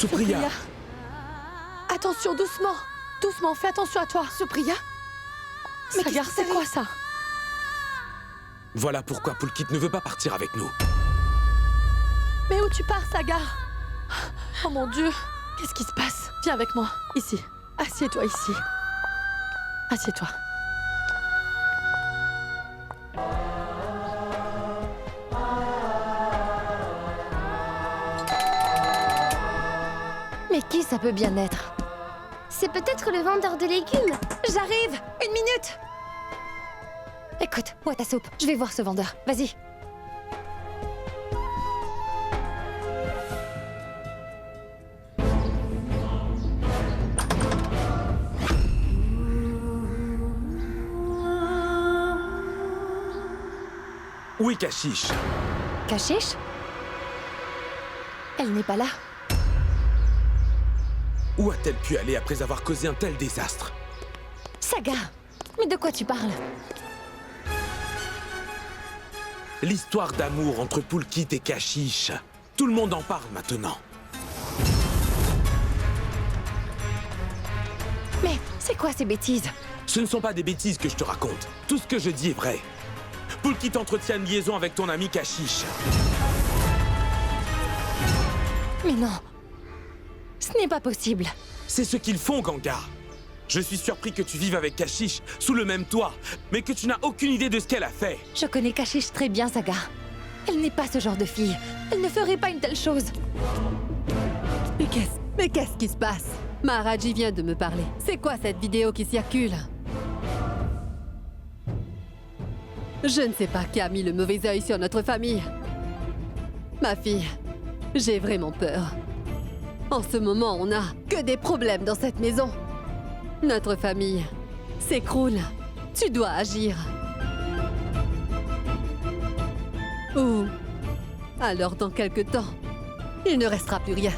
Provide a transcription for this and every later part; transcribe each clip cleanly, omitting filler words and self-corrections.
Supriya. Attention, doucement. Doucement, fais attention à toi. Supriya? Mais Sagar, c'est quoi ça? Voilà pourquoi Pulkit ne veut pas partir avec nous. Mais où tu pars, Sagar? Oh mon Dieu, qu'est-ce qui se passe? Viens avec moi, ici. Assieds-toi ici. Assieds-toi. Mais qui ça peut bien être? C'est peut-être le vendeur de légumes. J'arrive! Une minute! Écoute, bois ta soupe. Je vais voir ce vendeur. Vas-y. Où est Kashish? Kashish? Elle n'est pas là. Où a-t-elle pu aller après avoir causé un tel désastre? Saga! Mais de quoi tu parles? L'histoire d'amour entre Pulkit et Kashish. Tout le monde en parle maintenant. Mais c'est quoi ces bêtises? Ce ne sont pas des bêtises que je te raconte. Tout ce que je dis est vrai. Pulkit entretient une liaison avec ton ami Kashish. Mais non. Ce n'est pas possible. C'est ce qu'ils font, Ganga. Je suis surpris que tu vives avec Kashish sous le même toit, mais que tu n'as aucune idée de ce qu'elle a fait. Je connais Kashish très bien, Saga. Elle n'est pas ce genre de fille. Elle ne ferait pas une telle chose. Mais qu'est-ce qui se passe? Maharaji vient de me parler. C'est quoi cette vidéo qui circule? Je ne sais pas qui a mis le mauvais œil sur notre famille. Ma fille, j'ai vraiment peur. En ce moment, on n'a que des problèmes dans cette maison. Notre famille s'écroule. Tu dois agir. Ou alors, dans quelque temps, il ne restera plus rien.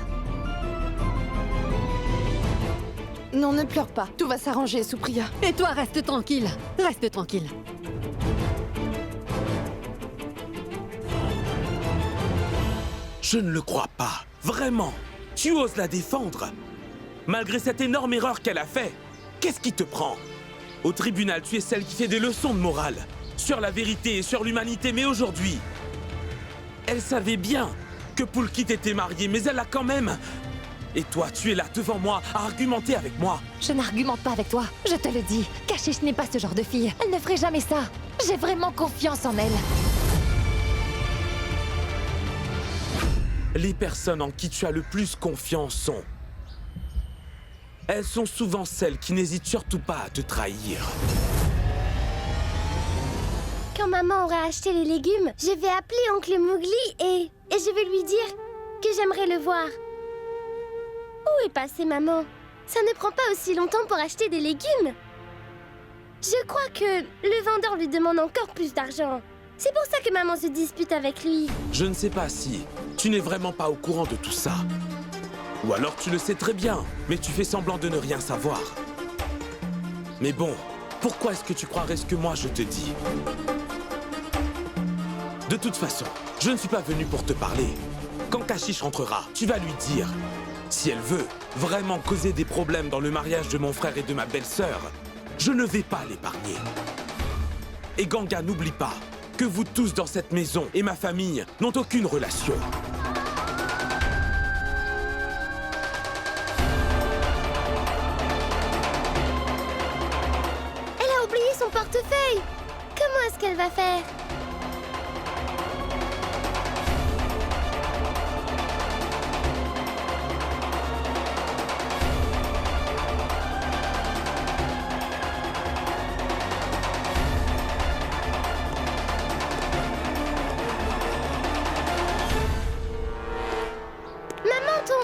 Non, ne pleure pas. Tout va s'arranger, Supriya. Et toi, reste tranquille. Reste tranquille. Je ne le crois pas. Vraiment. Tu oses la défendre. Malgré cette énorme erreur qu'elle a faite. Qu'est-ce qui te prend? Au tribunal, tu es celle qui fait des leçons de morale. Sur la vérité et sur l'humanité, mais aujourd'hui... Elle savait bien que Pulkit était marié, mais elle l'a quand même... Et toi, tu es là devant moi, à argumenter avec moi. Je n'argumente pas avec toi. Je te le dis. Kashish n'est pas ce genre de fille. Elle ne ferait jamais ça. J'ai vraiment confiance en elle. Les personnes en qui tu as le plus confiance sont... Elles sont souvent celles qui n'hésitent surtout pas à te trahir. Quand maman aura acheté les légumes, je vais appeler oncle Mowgli et je vais lui dire que j'aimerais le voir. Où est passée maman? Ça ne prend pas aussi longtemps pour acheter des légumes. Je crois que le vendeur lui demande encore plus d'argent. C'est pour ça que maman se dispute avec lui. Je ne sais pas si tu n'es vraiment pas au courant de tout ça. Ou alors tu le sais très bien, mais tu fais semblant de ne rien savoir. Mais bon, pourquoi est-ce que tu croirais ce que moi je te dis? De toute façon, je ne suis pas venu pour te parler. Quand Kashish rentrera, tu vas lui dire. Si elle veut vraiment causer des problèmes dans le mariage de mon frère et de ma belle-sœur, je ne vais pas l'épargner. Et Ganga, n'oublie pas que vous tous dans cette maison et ma famille n'ont aucune relation. Elle a oublié son portefeuille. Comment est-ce qu'elle va faire? Maman, ton...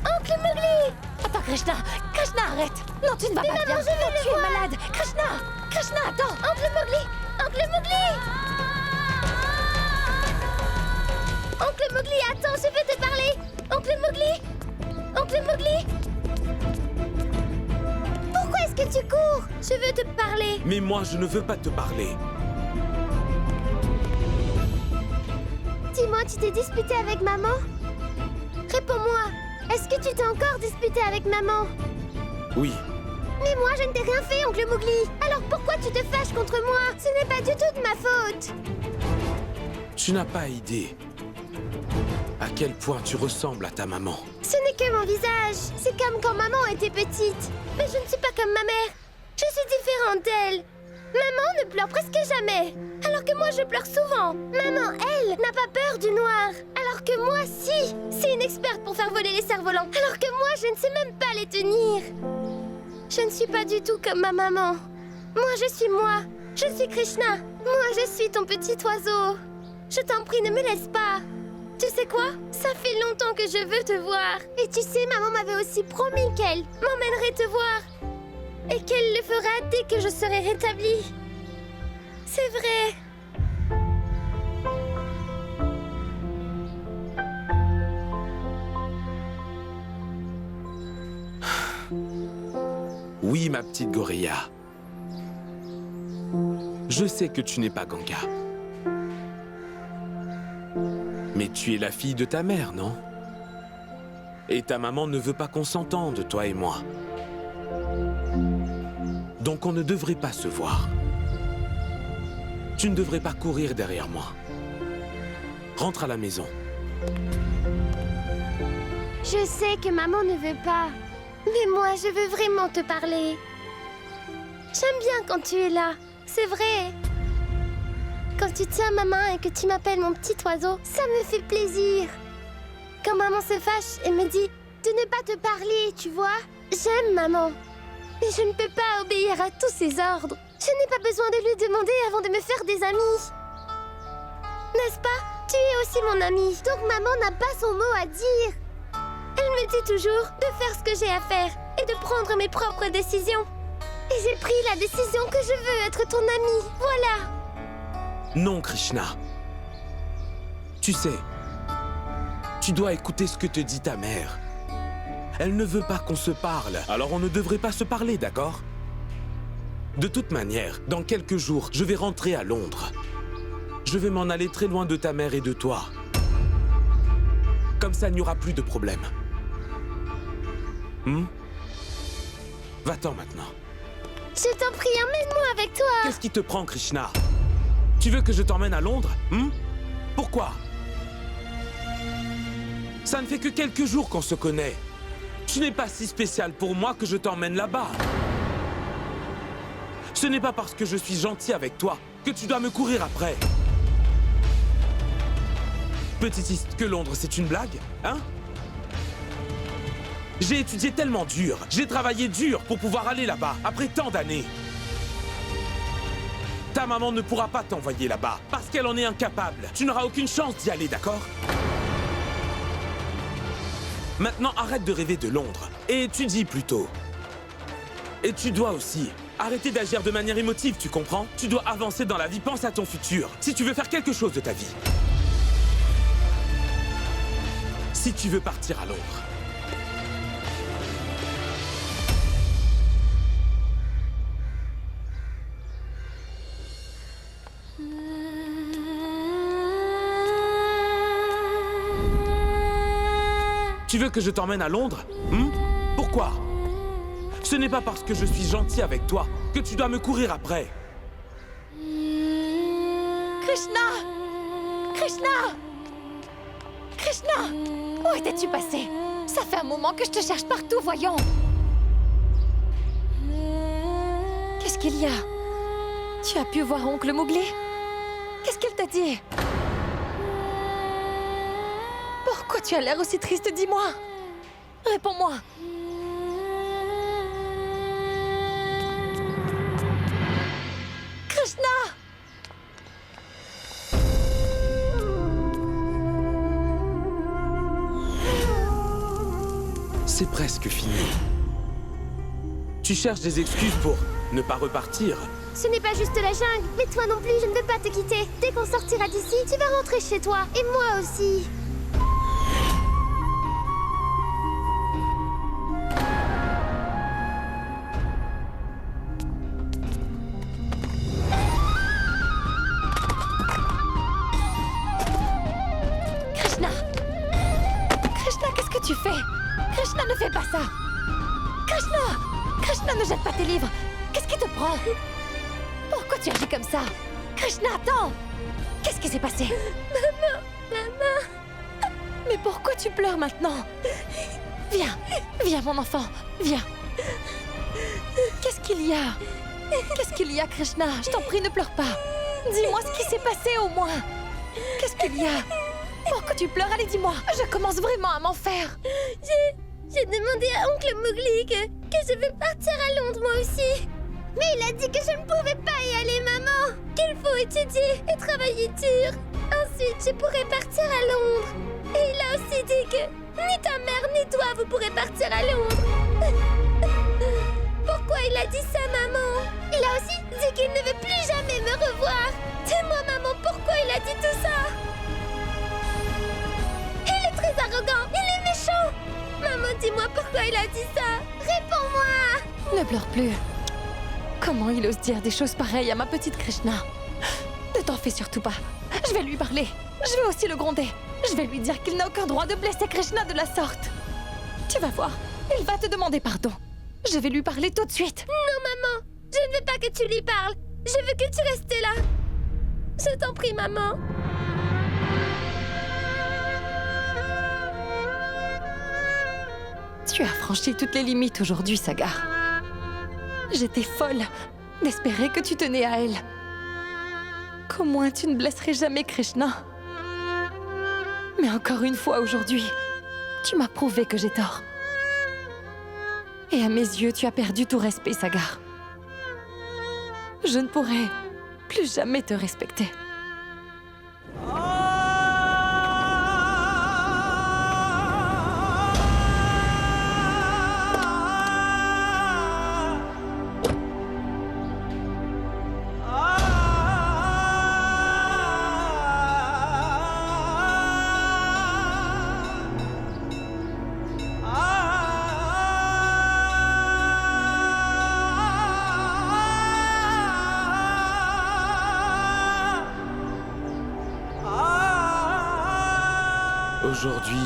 Oncle Mowgli! Attends, Krishna! Krishna, arrête! Non, tu ne vas pas bien! je vais le Tu es voir. malade! Krishna! Krishna, attends! Oncle Mowgli! Oncle Mowgli! Oncle Mowgli, attends, je veux te parler! Oncle Mowgli! Oncle Mowgli! Pourquoi est-ce tu cours? Je veux te parler. Mais moi, je ne veux pas te parler. Dis-moi, tu t'es disputé avec maman? Réponds-moi. Est-ce que tu t'es encore disputé avec maman? Oui, Mais moi, je ne t'ai rien fait, oncle Mowgli. Alors pourquoi tu te fâches contre moi? Ce n'est pas du tout de ma faute. tu n'as pas idée à quel point tu ressembles à ta maman. Ce n'est que mon visage. C'est comme quand maman était petite. Mais je ne suis pas comme ma mère. Je suis différente d'elle. Maman ne pleure presque jamais. Alors que moi, je pleure souvent. Maman, elle, n'a pas peur du noir. Alors que moi, si. C'est une experte pour faire voler les cerfs-volants. Alors que moi, je ne sais même pas les tenir. Je ne suis pas du tout comme ma maman. Moi, je suis moi. Je suis Krishna. Moi, je suis ton petit oiseau. Je t'en prie, ne me laisse pas. Tu sais quoi? Ça fait longtemps que je veux te voir. Et tu sais, maman m'avait aussi promis qu'elle m'emmènerait te voir. Et qu'elle le fera dès que je serai rétablie. C'est vrai. Oui, ma petite Gorilla. Je sais que tu n'es pas Ganga. Mais tu es la fille de ta mère, non? Et ta maman ne veut pas qu'on s'entende, toi et moi. Donc on ne devrait pas se voir. Tu ne devrais pas courir derrière moi. Rentre à la maison. Je sais que maman ne veut pas. Mais moi, je veux vraiment te parler. J'aime bien quand tu es là. C'est vrai. Quand tu tiens ma main et que tu m'appelles mon petit oiseau, ça me fait plaisir. Quand maman se fâche et me dit de ne pas te parler, tu vois, j'aime maman. Mais je ne peux pas obéir à tous ses ordres. Je n'ai pas besoin de lui demander avant de me faire des amis. N'est-ce pas? Tu es aussi mon ami, donc maman n'a pas son mot à dire. Elle me dit toujours de faire ce que j'ai à faire et de prendre mes propres décisions. Et j'ai pris la décision que je veux être ton ami, voilà. Non, Krishna. Tu sais, tu dois écouter ce que te dit ta mère. Elle ne veut pas qu'on se parle, alors on ne devrait pas se parler, d'accord? De toute manière, dans quelques jours, je vais rentrer à Londres. Je vais m'en aller très loin de ta mère et de toi. Comme ça, il n'y aura plus de problème. Va-t'en maintenant. Je t'en prie, emmène-moi avec toi. Qu'est-ce qui te prend, Krishna? Tu veux que je t'emmène à Londres? Pourquoi? Ça ne fait que quelques jours qu'on se connaît. Tu n'es pas si spécial pour moi que je t'emmène là-bas. Ce n'est pas parce que je suis gentil avec toi que tu dois me courir après. Petitiste, que Londres, c'est une blague, hein? J'ai étudié tellement dur, j'ai travaillé dur pour pouvoir aller là-bas, après tant d'années. Ta maman ne pourra pas t'envoyer là-bas, parce qu'elle en est incapable. Tu n'auras aucune chance d'y aller, d'accord? Maintenant, arrête de rêver de Londres, et étudie plutôt. Et tu dois aussi arrêter d'agir de manière émotive, tu comprends? Tu dois avancer dans la vie, pense à ton futur, si tu veux faire quelque chose de ta vie. Si tu veux partir à Londres. Tu veux que je t'emmène à Londres? Pourquoi? Ce n'est pas parce que je suis gentil avec toi que tu dois me courir après. Krishna! Krishna! Krishna! Où étais-tu passé? Ça fait un moment que je te cherche partout, voyons! Qu'est-ce qu'il y a? Tu as pu voir oncle Mowgli? Qu'est-ce qu'elle t'a dit? Pourquoi tu as l'air aussi triste, dis-moi? Réponds-moi! Krishna! C'est presque fini. Tu cherches des excuses pour ne pas repartir. Ce n'est pas juste la jungle, mais toi non plus, je ne veux pas te quitter. Dès qu'on sortira d'ici, tu vas rentrer chez toi, et moi aussi. ça? Krishna! Krishna, ne jette pas tes livres! Qu'est-ce qui te prend? Pourquoi tu agis comme ça? Krishna, attends! Qu'est-ce qui s'est passé? Maman! Mais pourquoi tu pleures maintenant? Viens, viens mon enfant, viens! Qu'est-ce qu'il y a? Qu'est-ce qu'il y a, Krishna? Je t'en prie, ne pleure pas! Dis-moi ce qui s'est passé au moins! Qu'est-ce qu'il y a? Pourquoi tu pleures? Allez, dis-moi! Je commence vraiment à m'en faire! J'ai demandé à oncle Mowgli que je veux partir à Londres moi aussi. Mais il a dit que je ne pouvais pas y aller, maman. Qu'il faut étudier et travailler dur. Ensuite, je pourrais partir à Londres. Et il a aussi dit que ni ta mère ni toi, vous pourrez partir à Londres. Pourquoi il a dit ça, maman? Il a aussi dit qu'il ne veut plus jamais me revoir. Dis-moi, maman, pourquoi il a dit tout ça? Il est très arrogant, il est méchant. Maman, dis-moi pourquoi il a dit ça. Réponds-moi. Ne pleure plus. Comment il ose dire des choses pareilles à ma petite Krishna? Ne t'en fais surtout pas. Je vais lui parler. Je vais aussi le gronder. Je vais lui dire qu'il n'a aucun droit de blesser Krishna de la sorte. Tu vas voir, il va te demander pardon. Je vais lui parler tout de suite. Non, maman. Je ne veux pas que tu lui parles. Je veux que tu restes là. Je t'en prie, maman. Tu as franchi toutes les limites aujourd'hui, Sagar. J'étais folle d'espérer que tu tenais à elle. Qu'au moins tu ne blesserais jamais Krishna. Mais encore une fois aujourd'hui, tu m'as prouvé que j'ai tort. Et à mes yeux, tu as perdu tout respect, Sagar. Je ne pourrai plus jamais te respecter. Aujourd'hui,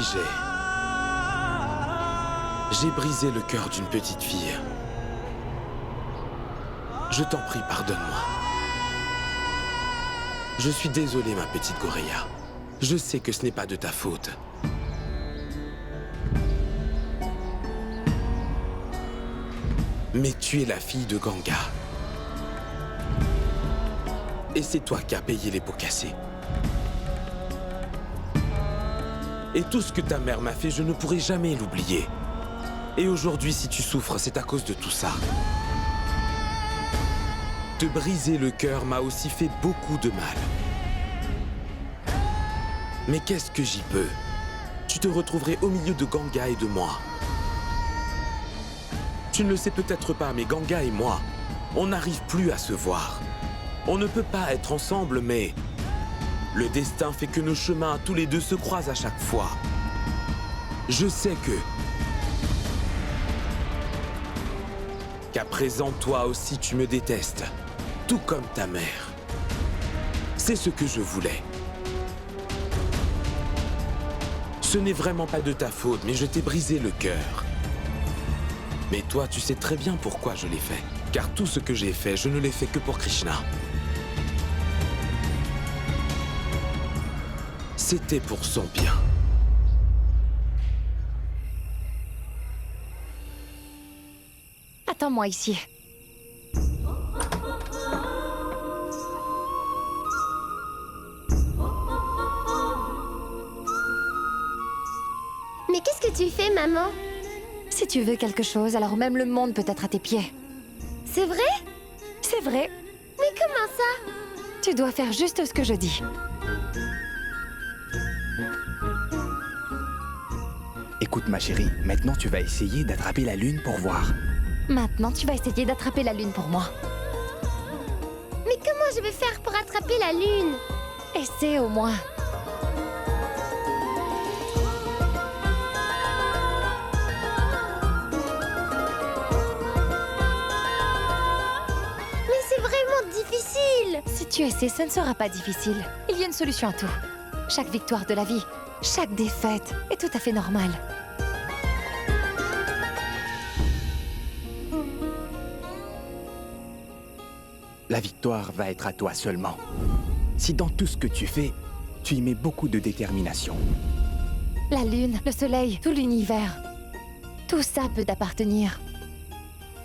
j'ai brisé le cœur d'une petite fille. Je t'en prie, pardonne-moi. Je suis désolé, ma petite Goraya. Je sais que ce n'est pas de ta faute. Mais tu es la fille de Ganga. Et c'est toi qui as payé les pots cassés. Et tout ce que ta mère m'a fait, je ne pourrai jamais l'oublier. Et aujourd'hui, si tu souffres, c'est à cause de tout ça. Te briser le cœur m'a aussi fait beaucoup de mal. Mais qu'est-ce que j'y peux? Tu te retrouverais au milieu de Ganga et de moi. Tu ne le sais peut-être pas, mais Ganga et moi, on n'arrive plus à se voir. On ne peut pas être ensemble, mais le destin fait que nos chemins tous les deux se croisent à chaque fois. Je sais qu'à présent, toi aussi, tu me détestes, tout comme ta mère. C'est ce que je voulais. Ce n'est vraiment pas de ta faute, mais je t'ai brisé le cœur. Mais toi, tu sais très bien pourquoi je l'ai fait. Car tout ce que j'ai fait, je ne l'ai fait que pour Krishna. C'était pour son bien. Attends-moi ici. Mais qu'est-ce que tu fais, maman? Si tu veux quelque chose, alors même le monde peut être à tes pieds. C'est vrai? C'est vrai, Mais comment ça? tu dois faire juste ce que je dis. Écoute ma chérie, maintenant tu vas essayer d'attraper la lune pour voir. Maintenant, tu vas essayer d'attraper la lune pour moi. Mais comment je vais faire pour attraper la lune? Essaie au moins. Mais c'est vraiment difficile. Si tu essaies, ce ne sera pas difficile. Il y a une solution à tout. Chaque victoire de la vie, chaque défaite est tout à fait normale. la victoire va être à toi seulement. Si dans tout ce que tu fais, tu y mets beaucoup de détermination. La lune, le soleil, tout l'univers. Tout ça peut t'appartenir.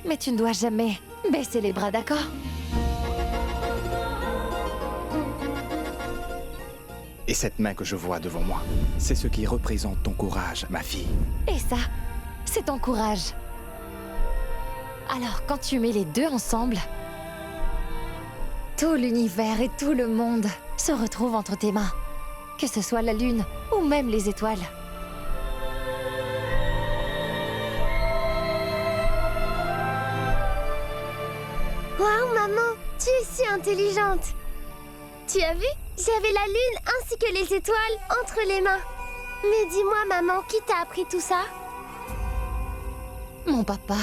Mais tu ne dois jamais baisser les bras, d'accord? Et cette main que je vois devant moi, c'est ce qui représente ton courage, ma fille. Et ça, c'est ton courage. Alors, quand tu mets les deux ensemble, tout l'univers et tout le monde se retrouvent entre tes mains. Que ce soit la lune ou même les étoiles. Waouh, maman, tu es si intelligente. Tu as vu? J'avais la lune ainsi que les étoiles entre les mains. Mais dis-moi, maman, qui t'a appris tout ça? Mon papa.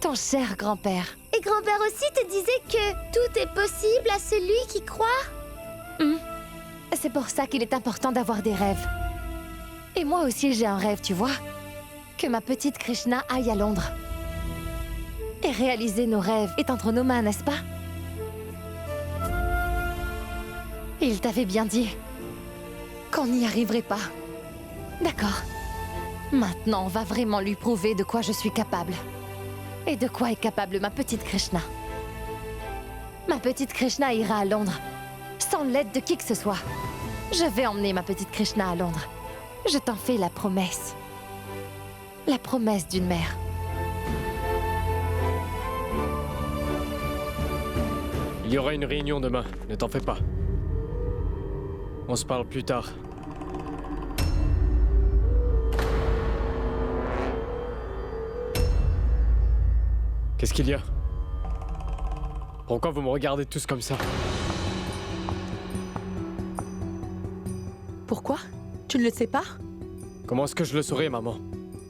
Ton cher grand-père. Et grand-père aussi te disait que tout est possible à celui qui croit? C'est pour ça qu'il est important d'avoir des rêves. Et moi aussi j'ai un rêve, tu vois. Que ma petite Krishna aille à Londres. Et réaliser nos rêves est entre nos mains, n'est-ce pas? Il t'avait bien dit qu'on n'y arriverait pas. D'accord. Maintenant, on va vraiment lui prouver de quoi je suis capable. Et de quoi est capable ma petite Krishna. Ma petite Krishna ira à Londres, sans l'aide de qui que ce soit. Je vais emmener ma petite Krishna à Londres. Je t'en fais la promesse. La promesse d'une mère. Il y aura une réunion demain, ne t'en fais pas. On se parle plus tard. Qu'est-ce qu'il y a? Pourquoi vous me regardez tous comme ça? Pourquoi? Tu ne le sais pas? Comment est-ce que je le saurais, maman?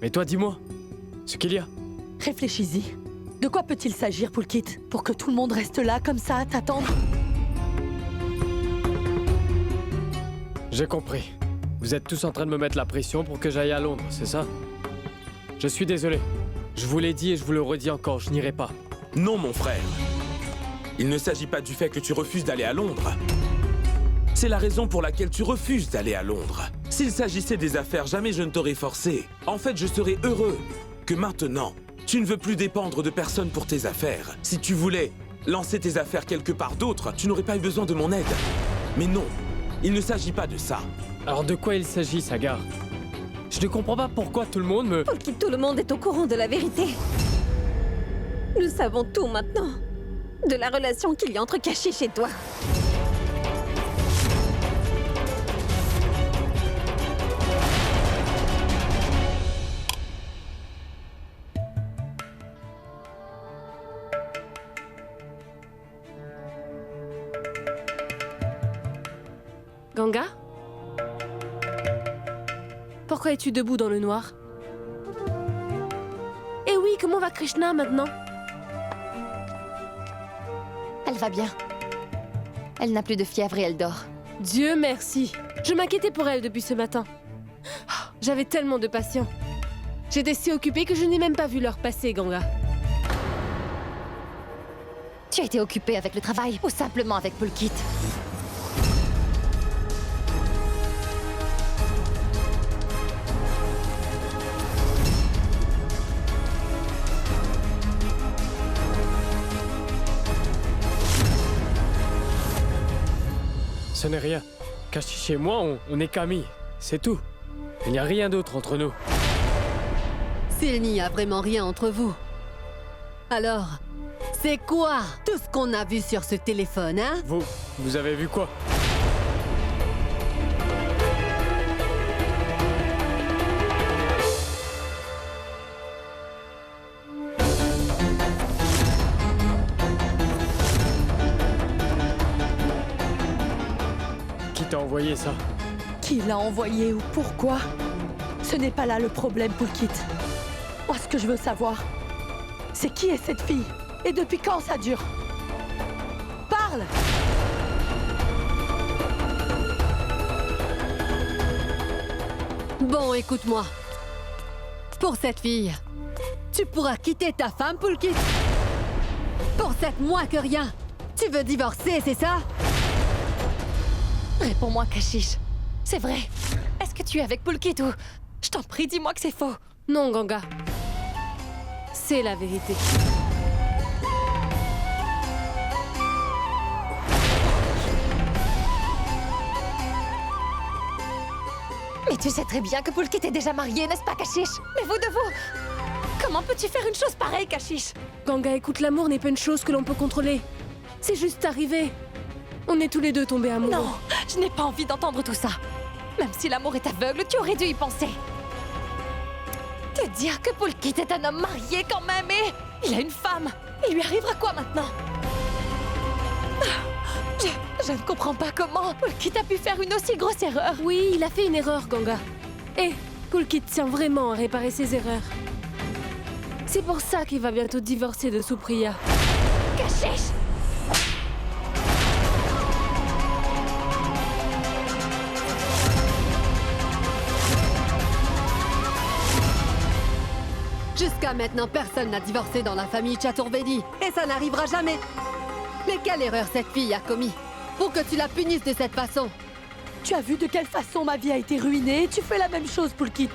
Mais toi, dis-moi, ce qu'il y a. Réfléchis-y. De quoi peut-il s'agir, Pulkit? Pour que tout le monde reste là, comme ça, à t'attendre? J'ai compris. Vous êtes tous en train de me mettre la pression pour que j'aille à Londres, c'est ça? Je suis désolé. Je vous l'ai dit et je vous le redis encore, je n'irai pas. Non, mon frère. Il ne s'agit pas du fait que tu refuses d'aller à Londres. C'est la raison pour laquelle tu refuses d'aller à Londres. S'il s'agissait des affaires, jamais je ne t'aurais forcé. En fait, je serais heureux que maintenant, tu ne veux plus dépendre de personne pour tes affaires. Si tu voulais lancer tes affaires quelque part d'autre, tu n'aurais pas eu besoin de mon aide. Mais non, il ne s'agit pas de ça. Alors de quoi il s'agit, Sagar? Je ne comprends pas pourquoi tout le monde me... Pour qui tout le monde est au courant de la vérité. Nous savons tout maintenant. De la relation qu'il y a entre cachés chez toi. Ganga? Pourquoi es-tu debout dans le noir? Eh oui, comment va Krishna maintenant? Elle va bien. Elle n'a plus de fièvre et elle dort. Dieu merci. Je m'inquiétais pour elle depuis ce matin. Oh, j'avais tellement de patients. J'étais si occupée que je n'ai même pas vu l'heure passer, Ganga. Tu as été occupée avec le travail ou simplement avec Pulkit? Ce n'est rien. Caché chez moi, on est qu'amis. C'est tout. Il n'y a rien d'autre entre nous. S'il n'y a vraiment rien entre vous, alors, c'est quoi tout ce qu'on a vu sur ce téléphone, hein? Vous avez vu quoi? Qui t'a envoyé ça? Qui l'a envoyé ou pourquoi? Ce n'est pas là le problème, Pulkit. Moi, ce que je veux savoir, c'est qui est cette fille? Et depuis quand ça dure? Parle! Bon, écoute-moi. Pour cette fille, tu pourras quitter ta femme, Pulkit. Pour 7 mois que rien. Tu veux divorcer, c'est ça? Réponds-moi, Kashish. C'est vrai. Est-ce que tu es avec Pulkit ou... Je t'en prie, dis-moi que c'est faux. Non, Ganga. C'est la vérité. Mais tu sais très bien que Pulkit est déjà marié, n'est-ce pas, Kashish? Mais vous de vous... Comment peux-tu faire une chose pareille, Kashish? Ganga, écoute, l'amour n'est pas une chose que l'on peut contrôler. C'est juste arrivé. On est tous les deux tombés amoureux. Non, je n'ai pas envie d'entendre tout ça. Même si l'amour est aveugle, tu aurais dû y penser. Te dire que Pulkit est un homme marié quand même et... Il a une femme. Il lui arrivera quoi maintenant? Je ne comprends pas comment Pulkit a pu faire une aussi grosse erreur. Oui, il a fait une erreur, Ganga. Et Pulkit tient vraiment à réparer ses erreurs. C'est pour ça qu'il va bientôt divorcer de Supriya. Kashish! Jusqu'à maintenant, personne n'a divorcé dans la famille Chaturvedi. Et ça n'arrivera jamais. Mais quelle erreur cette fille a commis pour que tu la punisses de cette façon? Tu as vu de quelle façon ma vie a été ruinée et tu fais la même chose, Pulkit.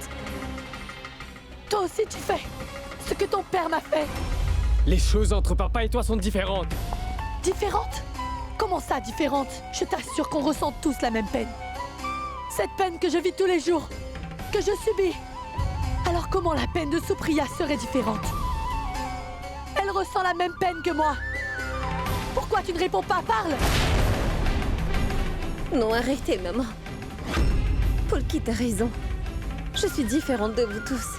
Toi aussi, tu fais ce que ton père m'a fait. Les choses entre papa et toi sont différentes. Différente? Comment ça, différente? Je t'assure qu'on ressent tous la même peine. Cette peine que je vis tous les jours, que je subis. Alors comment la peine de Supriya serait différente? Elle ressent la même peine que moi. Pourquoi tu ne réponds pas? Parle! Non, arrêtez, maman. Pulkit a raison. Je suis différente de vous tous.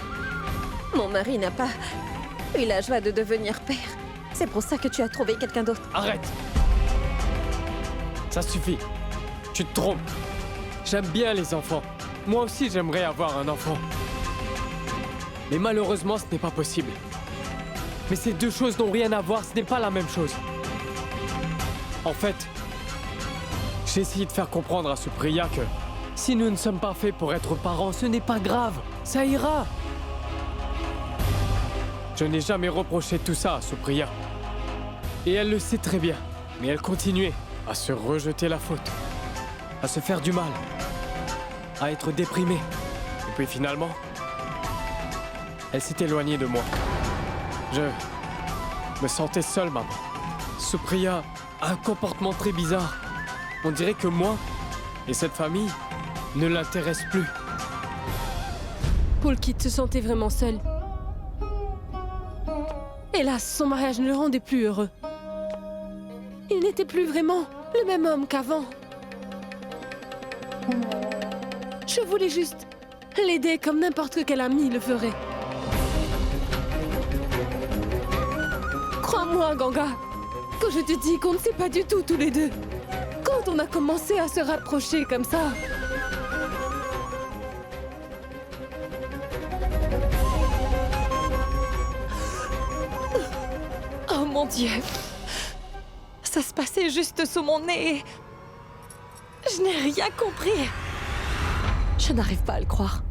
Mon mari n'a pas eu la joie de devenir père. C'est pour ça que tu as trouvé quelqu'un d'autre. Arrête! Ça suffit. Tu te trompes. J'aime bien les enfants. Moi aussi, j'aimerais avoir un enfant. Mais malheureusement, ce n'est pas possible. Mais ces deux choses n'ont rien à voir, ce n'est pas la même chose. En fait, j'ai essayé de faire comprendre à Supriya que si nous ne sommes pas faits pour être parents, ce n'est pas grave. Ça ira. Je n'ai jamais reproché tout ça à Supriya. Et elle le sait très bien. Mais elle continuait à se rejeter la faute, à se faire du mal, à être déprimée. Et puis finalement, elle s'est éloignée de moi. Je me sentais seul, maman. Supriya a un comportement très bizarre. On dirait que moi et cette famille ne l'intéressent plus. Pulkit se sentait vraiment seul. Hélas, son mariage ne le rendait plus heureux. Il n'était plus vraiment le même homme qu'avant. Je voulais juste l'aider comme n'importe quel ami le ferait. Crois-moi, Ganga, quand je te dis qu'on ne sait pas du tout tous les deux. Quand on a commencé à se rapprocher comme ça. Oh mon Dieu! Ça se passait juste sous mon nez. Je n'ai rien compris. Je n'arrive pas à le croire.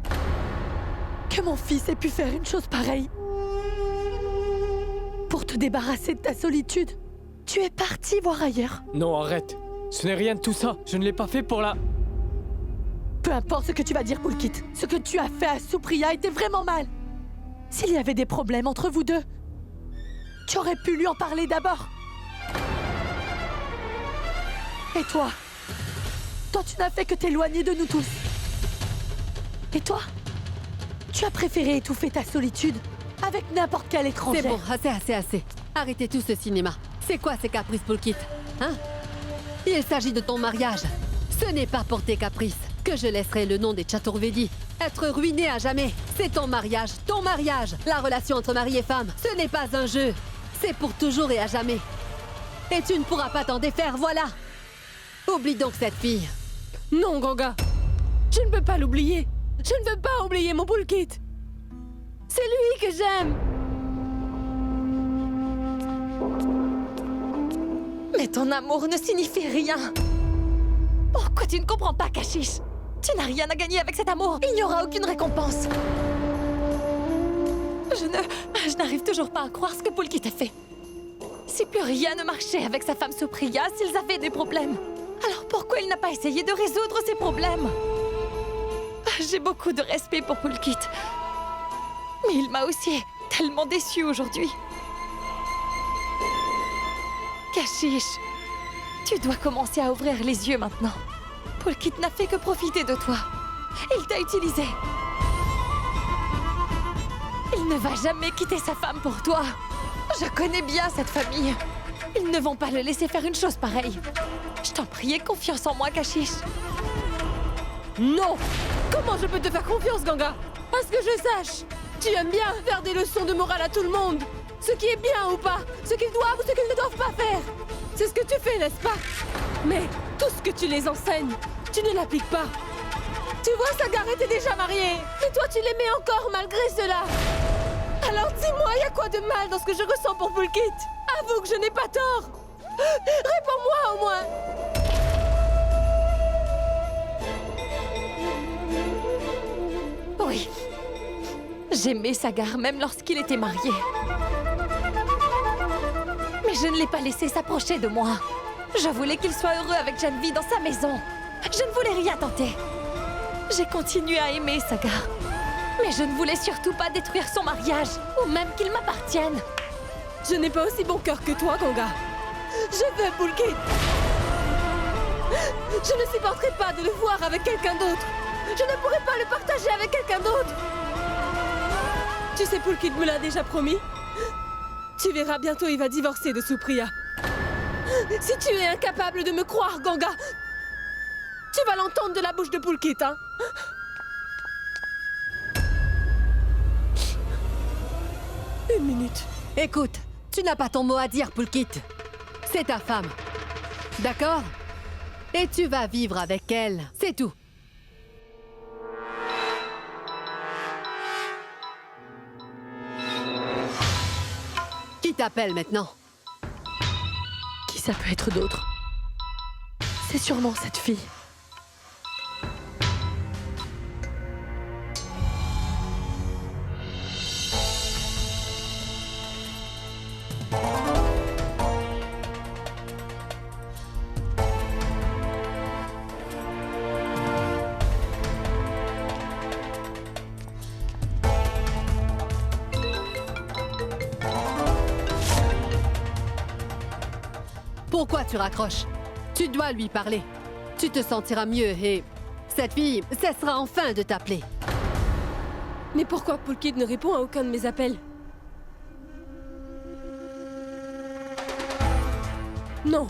Que mon fils ait pu faire une chose pareille. Pour te débarrasser de ta solitude, tu es parti voir ailleurs. Non, arrête. Ce n'est rien de tout ça. Je ne l'ai pas fait pour la... Peu importe ce que tu vas dire, Pulkit. Ce que tu as fait à Supriya était vraiment mal. S'il y avait des problèmes entre vous deux, tu aurais pu lui en parler d'abord. Et toi? Toi, tu n'as fait que t'éloigner de nous tous. Et toi? Tu as préféré étouffer ta solitude avec n'importe quel étranger. C'est bon, assez. Arrêtez tout ce cinéma. C'est quoi ces caprices, Pulkit? Hein? Il s'agit de ton mariage. Ce n'est pas pour tes caprices que je laisserai le nom des Chaturvedi être ruiné à jamais. C'est ton mariage. La relation entre mari et femme, ce n'est pas un jeu. C'est pour toujours et à jamais. Et tu ne pourras pas t'en défaire, voilà. Oublie donc cette fille. Non, Ganga. Je ne peux pas l'oublier. Je ne veux pas oublier mon Pulkit. C'est lui que j'aime. Mais ton amour ne signifie rien. Pourquoi tu ne comprends pas, Kashish? Tu n'as rien à gagner avec cet amour. Il n'y aura aucune récompense. Je n'arrive toujours pas à croire ce que Pulkit a fait. Si plus rien ne marchait avec sa femme Supriya, s'ils avaient des problèmes, alors pourquoi il n'a pas essayé de résoudre ces problèmes? J'ai beaucoup de respect pour Pulkit. Mais il m'a aussi tellement déçue aujourd'hui. Kashish, tu dois commencer à ouvrir les yeux maintenant. Pulkit n'a fait que profiter de toi. Il t'a utilisé. Il ne va jamais quitter sa femme pour toi. Je connais bien cette famille. Ils ne vont pas le laisser faire une chose pareille. Je t'en prie, aie confiance en moi, Kashish. Non! Comment je peux te faire confiance, Ganga? À ce que je sache, tu aimes bien faire des leçons de morale à tout le monde. Ce qui est bien ou pas, ce qu'ils doivent ou ce qu'ils ne doivent pas faire. C'est ce que tu fais, n'est-ce pas? Mais tout ce que tu les enseignes, tu ne l'appliques pas. Tu vois, Sagar était déjà marié. Et toi, tu l'aimais encore malgré cela. Alors dis-moi, il y a quoi de mal dans ce que je ressens pour Pulkit? Avoue que je n'ai pas tort. Réponds-moi au moins. Oui. J'aimais Sagar même lorsqu'il était marié. Mais je ne l'ai pas laissé s'approcher de moi. Je voulais qu'il soit heureux avec Janvi dans sa maison. Je ne voulais rien tenter. J'ai continué à aimer Sagar. Mais je ne voulais surtout pas détruire son mariage, ou même qu'il m'appartienne. Je n'ai pas aussi bon cœur que toi, Ganga. Je veux Pulkit. Je ne supporterai pas de le voir avec quelqu'un d'autre. Je ne pourrai pas le partager avec quelqu'un d'autre. Tu sais, Pulkit me l'a déjà promis. Tu verras, bientôt il va divorcer de Supriya. Si tu es incapable de me croire, Ganga, tu vas l'entendre de la bouche de Pulkit, hein? Une minute. Écoute, tu n'as pas ton mot à dire, Pulkit. C'est ta femme. D'accord? Et tu vas vivre avec elle. C'est tout. Qui t'appelle maintenant? Qui ça peut être d'autre? C'est sûrement cette fille. Pourquoi tu raccroches? Tu dois lui parler. Tu te sentiras mieux et cette fille cessera enfin de t'appeler. Mais pourquoi Pulkit ne répond à aucun de mes appels? Non.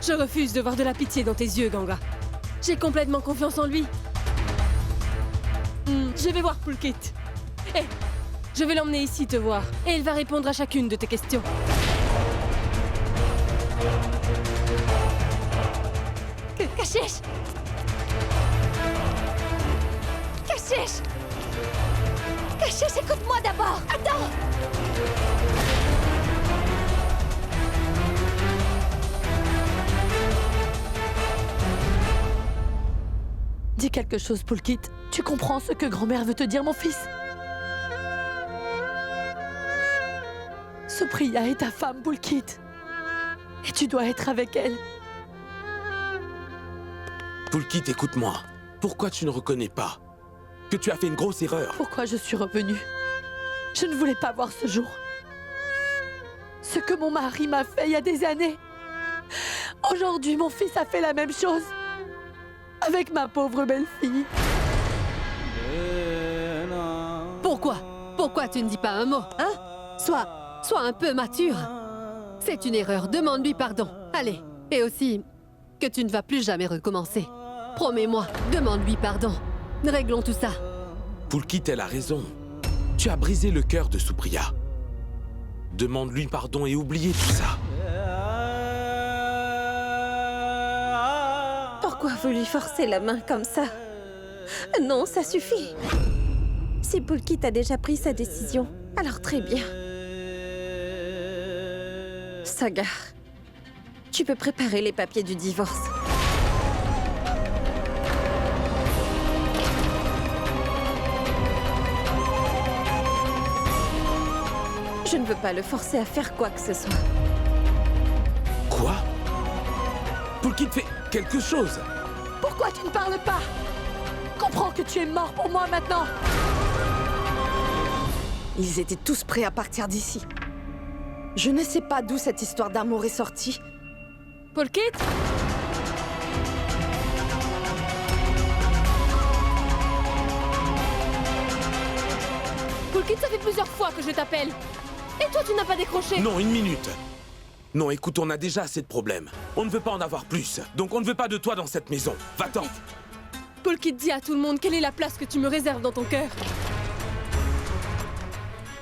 Je refuse de voir de la pitié dans tes yeux, Ganga. J'ai complètement confiance en lui. Je vais voir Pulkit. Je vais l'emmener ici te voir. Et il va répondre à chacune de tes questions. Kashish! Kashish! Kashish, écoute-moi d'abord! Attends! Dis quelque chose, Pulkit. Tu comprends ce que grand-mère veut te dire, mon fils? Supriya est ta femme, Pulkit. Et tu dois être avec elle. Pulkit, écoute-moi. Pourquoi tu ne reconnais pas que tu as fait une grosse erreur? Pourquoi je suis revenue? Je ne voulais pas voir ce jour. Ce que mon mari m'a fait il y a des années. Aujourd'hui, mon fils a fait la même chose. Avec ma pauvre belle-fille. Pourquoi tu ne dis pas un mot, hein? Sois un peu mature. C'est une erreur, demande-lui pardon. Allez, et aussi que tu ne vas plus jamais recommencer. Promets-moi, demande-lui pardon. Réglons tout ça. Pulkit, elle a raison. Tu as brisé le cœur de Supriya. Demande-lui pardon et oublie tout ça. Pourquoi vous lui forcez la main comme ça? Non, ça suffit. Si Pulkit a déjà pris sa décision, alors très bien. Sagar, tu peux préparer les papiers du divorce. Je ne ne veux pas le forcer à faire quoi que ce soit. Quoi? Poulkit fait quelque chose. Pourquoi tu ne parles pas? Comprends que tu es mort pour moi maintenant. Ils étaient tous prêts à partir d'ici. Je ne sais pas d'où cette histoire d'amour est sortie. Poulkit? Poulkit, ça fait plusieurs fois que je t'appelle. Et toi, tu n'as pas décroché. Non, une minute. Non, écoute, on a déjà assez de problèmes. On ne veut pas en avoir plus. Donc on ne veut pas de toi dans cette maison. Va-t'en. Poulkit, dis à tout le monde quelle est la place que tu me réserves dans ton cœur.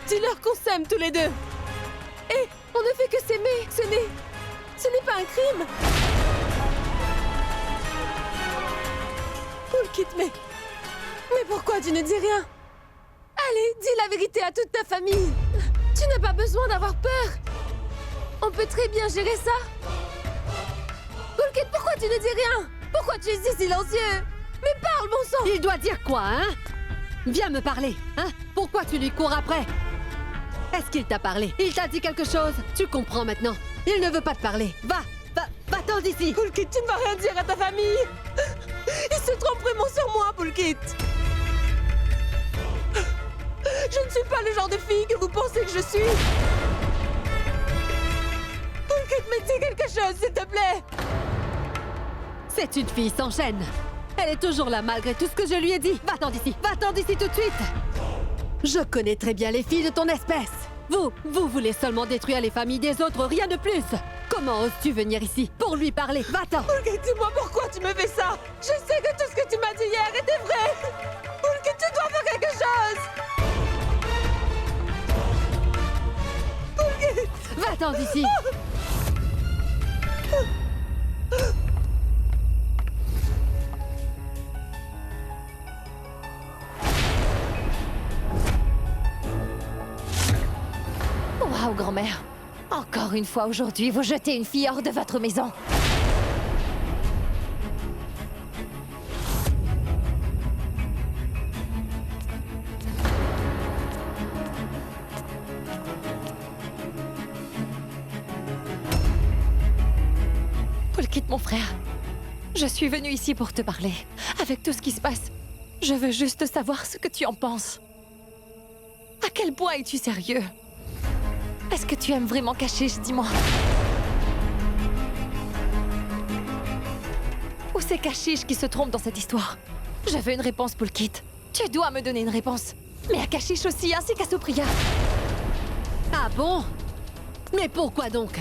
Dis-leur qu'on s'aime tous les deux. Et on ne fait que s'aimer. Ce n'est pas un crime. Poulkit, mais pourquoi tu ne dis rien? Allez, dis la vérité à toute ta famille. Tu n'as pas besoin d'avoir peur. On peut très bien gérer ça. Poulkit, pourquoi tu ne dis rien? Pourquoi tu es si silencieux? Mais parle, bon sang! Il doit dire quoi, hein? Viens me parler, hein? Pourquoi tu lui cours après? Est-ce qu'il t'a parlé? Il t'a dit quelque chose? Tu comprends maintenant. Il ne veut pas te parler. Va-t'en d'ici! Poulkit, tu ne vas rien dire à ta famille! Ils se trompent vraiment sur moi, Poulkit! Je ne suis pas le genre de fille que vous pensez que je suis! Poulkit, mais dis quelque chose, s'il te plaît! C'est une fille sans chaîne. Elle est toujours là malgré tout ce que je lui ai dit. Va-t'en d'ici! Va-t'en d'ici tout de suite! Je connais très bien les filles de ton espèce. Vous voulez seulement détruire les familles des autres, rien de plus. Comment oses-tu venir ici pour lui parler? Va-t'en! Poulkit, dis-moi pourquoi tu me fais ça! Je sais que tout ce que tu m'as dit hier était vrai! Poulkit, tu dois faire quelque chose! Poulkit! Va-t'en d'ici! Waouh, grand-mère! Encore une fois aujourd'hui, vous jetez une fille hors de votre maison! Poulkit, mon frère, je suis venue ici pour te parler. Avec tout ce qui se passe, je veux juste savoir ce que tu en penses. À quel point es-tu sérieux? Est-ce que tu aimes vraiment Kashish, dis-moi? Ou c'est Kashish qui se trompe dans cette histoire? Je veux une réponse, Poulkit. Tu dois me donner une réponse. Mais à Kashish aussi, ainsi qu'à Supriya. Ah bon? Mais pourquoi donc?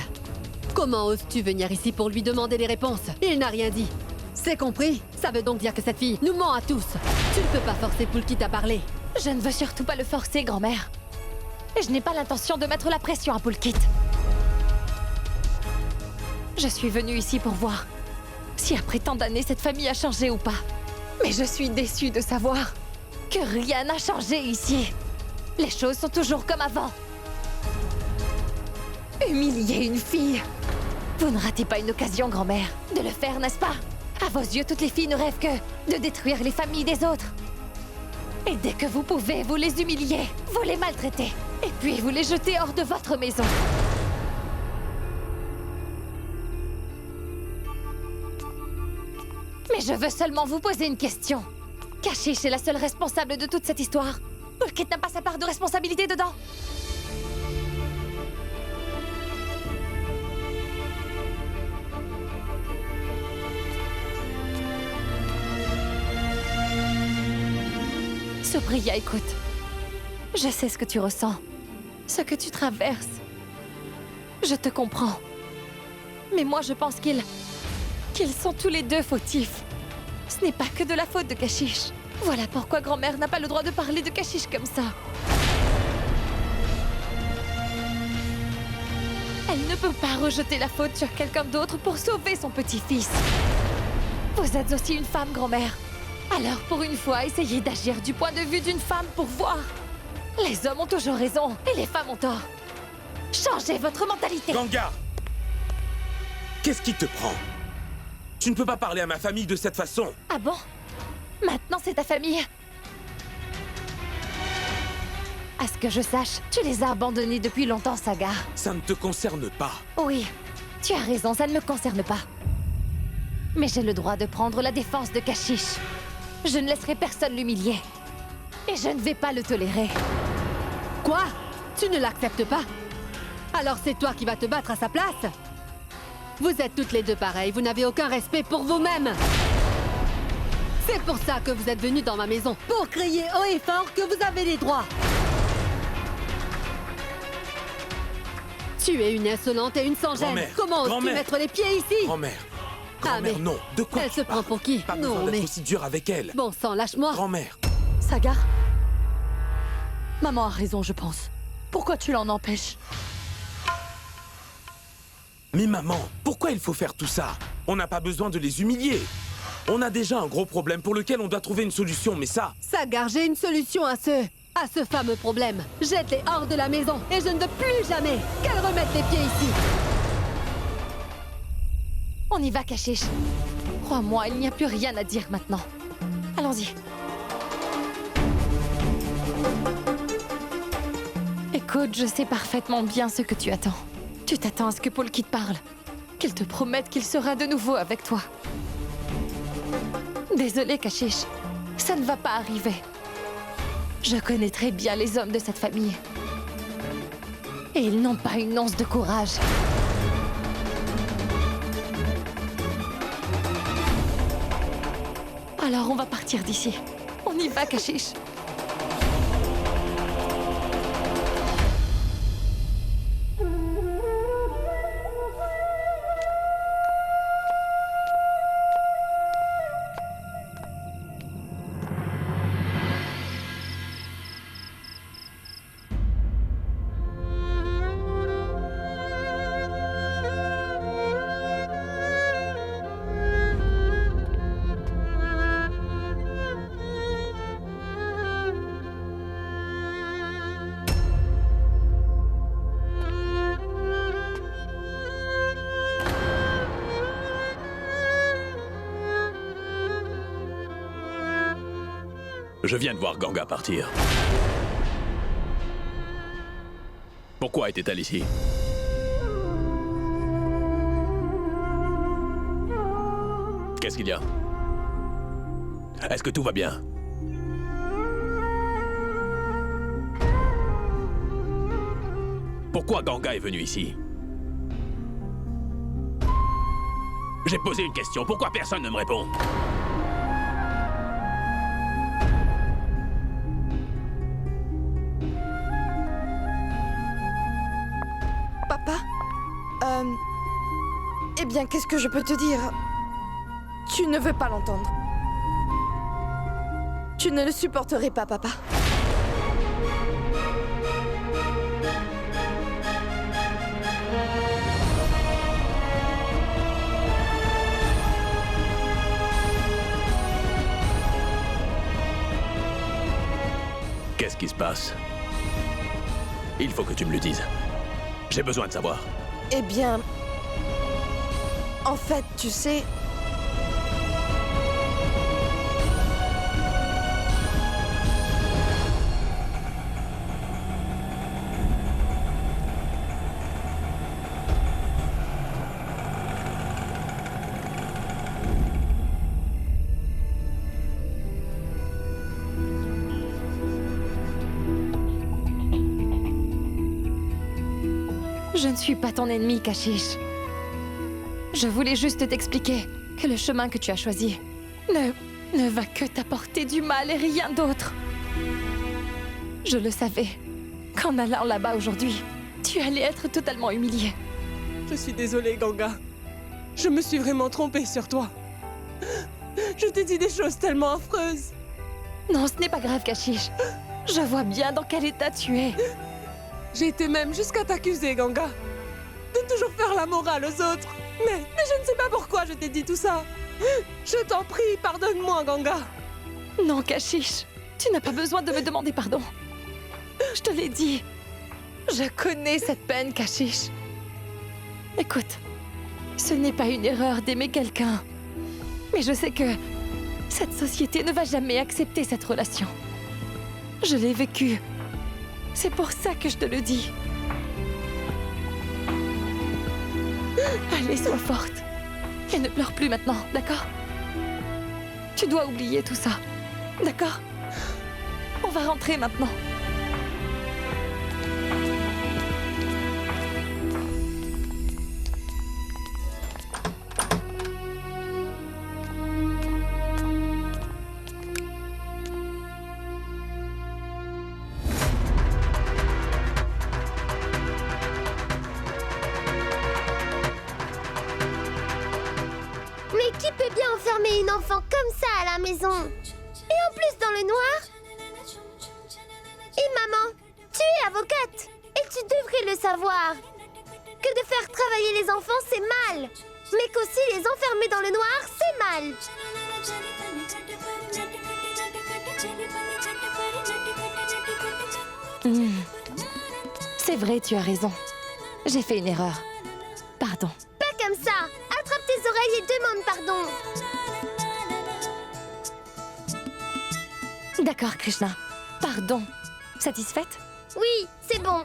Comment oses-tu venir ici pour lui demander des réponses? Il n'a rien dit. C'est compris? Ça veut donc dire que cette fille nous ment à tous. Tu ne peux pas forcer Poulkit à parler. Je ne veux surtout pas le forcer, grand-mère. Et je n'ai pas l'intention de mettre la pression à Poulkit. Je suis venue ici pour voir si après tant d'années, cette famille a changé ou pas. Mais je suis déçue de savoir que rien n'a changé ici. Les choses sont toujours comme avant. Humilier une fille. Vous ne ratez pas une occasion, grand-mère, de le faire, n'est-ce pas? À vos yeux, toutes les filles ne rêvent que de détruire les familles des autres. Et dès que vous pouvez, vous les humiliez, vous les maltraitez. Et puis vous les jetez hors de votre maison. Mais je veux seulement vous poser une question. Kashish est la seule responsable de toute cette histoire. Poulkit n'a pas sa part de responsabilité dedans. Supriya, écoute. Je sais ce que tu ressens, ce que tu traverses. Je te comprends. Mais moi, je pense qu'ils sont tous les deux fautifs. Ce n'est pas que de la faute de Kashish. Voilà pourquoi grand-mère n'a pas le droit de parler de Kashish comme ça. Elle ne peut pas rejeter la faute sur quelqu'un d'autre pour sauver son petit-fils. Vous êtes aussi une femme, grand-mère. Alors, pour une fois, essayez d'agir du point de vue d'une femme pour voir. Les hommes ont toujours raison et les femmes ont tort. Changez votre mentalité. Ganga! Qu'est-ce qui te prend? Tu ne peux pas parler à ma famille de cette façon. Ah bon? Maintenant, c'est ta famille. À ce que je sache, tu les as abandonnés depuis longtemps, Sagar. Ça ne te concerne pas. Oui, tu as raison, ça ne me concerne pas. Mais j'ai le droit de prendre la défense de Kashish. Je ne laisserai personne l'humilier. Et je ne vais pas le tolérer. Quoi? Tu ne l'acceptes pas? Alors c'est toi qui vas te battre à sa place? Vous êtes toutes les deux pareilles, vous n'avez aucun respect pour vous-même. C'est pour ça que vous êtes venus dans ma maison, pour crier haut et fort que vous avez les droits. Tu es une insolente et une sans gêne. Grand-mère, Comment oses-tu grand-mère. mettre les pieds ici? Grand-mère. Ah, Grand-mère, mais non. De quoi elle tu se prend parles? pour qui? Pas Non, besoin d'être mais... aussi dur avec elle. Bon sang, lâche-moi. Grand-mère. Sagar, maman a raison, je pense. Pourquoi tu l'en empêches? Mais maman, pourquoi il faut faire tout ça? On n'a pas besoin de les humilier. On a déjà un gros problème pour lequel on doit trouver une solution, mais ça... Sagar, j'ai une solution à ce fameux problème. Jette-les hors de la maison et je ne veux plus jamais qu'elle remette les pieds ici. On y va, Kashish. Crois-moi, il n'y a plus rien à dire maintenant. Allons-y. Écoute, je sais parfaitement bien ce que tu attends. Tu t'attends à ce que Polkit parle. Qu'il te promette qu'il sera de nouveau avec toi. Désolée, Kashish. Ça ne va pas arriver. Je connais très bien les hommes de cette famille. Et ils n'ont pas une once de courage. Alors on va partir d'ici. On y va, Kashish. Je viens de voir Ganga partir. Pourquoi était-elle ici? Qu'est-ce qu'il y a? Est-ce que tout va bien? Pourquoi Ganga est venue ici? J'ai posé une question, pourquoi personne ne me répond? Papa? Eh bien, qu'est-ce que je peux te dire? Tu ne veux pas l'entendre. Tu ne le supporterais pas, papa. Qu'est-ce qui se passe? Il faut que tu me le dises. J'ai besoin de savoir. Eh bien... En fait, tu sais... Je ne suis pas ton ennemi, Kashish. Je voulais juste t'expliquer que le chemin que tu as choisi ne va que t'apporter du mal et rien d'autre. Je le savais. Qu'en allant là-bas aujourd'hui, tu allais être totalement humilié. Je suis désolée, Ganga. Je me suis vraiment trompée sur toi. Je t'ai dit des choses tellement affreuses. Non, ce n'est pas grave, Kashish. Je vois bien dans quel état tu es. J'ai été même jusqu'à t'accuser, Ganga. De toujours faire la morale aux autres. Mais je ne sais pas pourquoi je t'ai dit tout ça. Je t'en prie, pardonne-moi, Ganga. Non, Kashish. Tu n'as pas besoin de me demander pardon. Je te l'ai dit. Je connais cette peine, Kashish. Écoute, ce n'est pas une erreur d'aimer quelqu'un. Mais je sais que cette société ne va jamais accepter cette relation. Je l'ai vécue. C'est pour ça que je te le dis. Allez, sois forte. Et ne pleure plus maintenant, d'accord? Tu dois oublier tout ça, d'accord? On va rentrer maintenant. Mais qui peut bien enfermer une enfant comme ça à la maison? Et en plus dans le noir? Et maman, tu es avocate et tu devrais le savoir. Que de faire travailler les enfants, c'est mal. Mais qu'aussi les enfermer dans le noir, c'est mal. C'est vrai, tu as raison. J'ai fait une erreur. Pardon. Pas comme ça. Attrape tes oreilles et demande pardon. D'accord, Krishna. Pardon. Satisfaite? Oui, c'est bon.